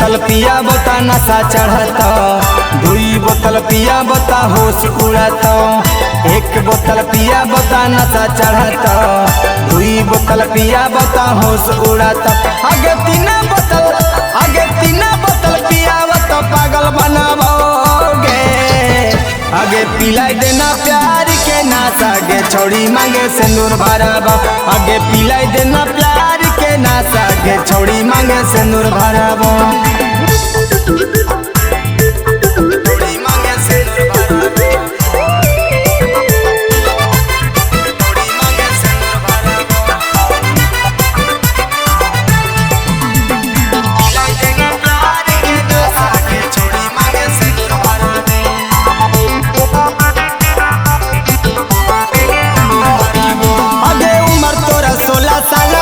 बोतल पिया बता नशा चढ़ता, 2 बोतल पिया बता होश उड़ाता, 1 बोतल पिया बता नशा चढ़ता, 2 बोतल पिया बता होश उड़ाता। आगे 3 बोतल पिया बता पागल बनाओगे। आगे पिलाई देना प्यार के नाशा गे छौड़ी मांगे सिंदूर भराबा। आगे पिलाई देना प्यार के नाशा गे छौड़ी मांगे सिंदूर भराबा।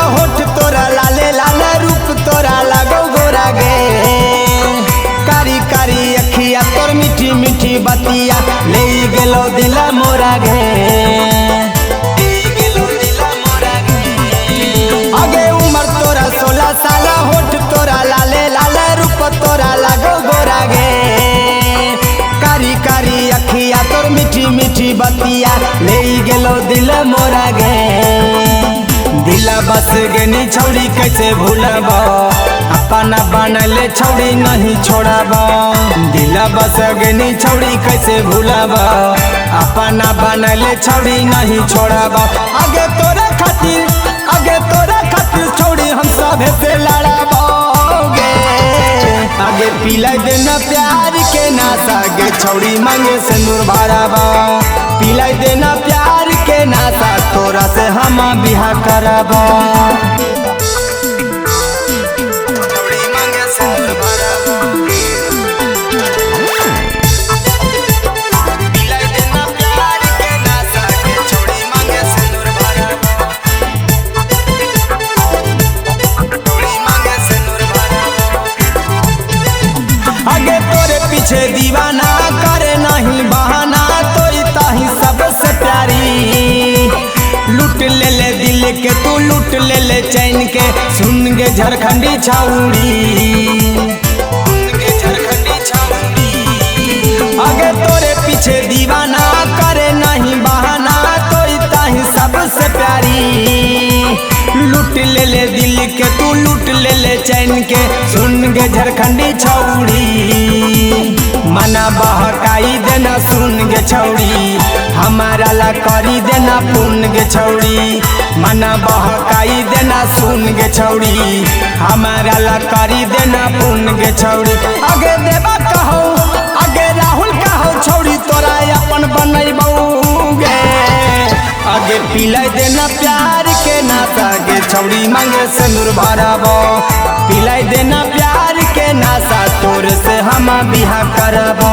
होठ तोरा लाले लाल रूप तोरा लगो गोरा गे, कारी कारी अखिया तोर मीठी मीठी बतिया ले गेलो दिला मोरा गे। आगे उम्र तोरा 16 साल, होठ तोरा लाले लाल रूप तोरा लगो गोरा गे, कारी कारी अखिया तोर मीठी मीठी बतिया ले गेलो दिल मोरा गे। दिला बस गेनी छौड़ी कैसे भूलब, अपना बनले छौड़ी नहीं छोड़ब। दिला बस गेनी छौड़ी कैसे भूलब, अपना बनले छौड़ी नहीं छोड़ब। आगे तोरा खातिर छौड़ी हम सब से लड़ाबोगे। आगे पिलाई देना प्यार के नाशा गे छौड़ी मांगे सिंदूर भराबा। पिलाई देना प्यार के नाशा तोरा से हम बिहा करबा। आगे तोरे पीछे दीवाना करे नहीं बहाना, तोरी ताही सबसे प्यारी। लूट ले ले दिल के तू लूट ले ले चैन के, सुन गे झारखंडी छौड़ी। आगे तोरे पीछे दीवाना करे नहीं बहाना, तोरी ताही सबसे प्यारी। लूट ले ले दिल के तू लूट ले ले चैन के, सुन गे झारखंडी छौड़ी। मना बहकाई देना सुन गे छौड़ी, हमारा ला करी देना पुन गे छौड़ी। मना बहकाई देना सुन गे छौड़ी, हमारा ला करी देना पुन गे छौड़ी। आगे देवा कहो आगे राहुल कहो छौड़ी तोरा अपन बनैबोगे। आगे पिलाई देना प्यार के नाशा गे छौड़ी मांगे सिंदूर भराबो। पिलाई देना प्यार के नाशा तोर से हम बिहा करबो।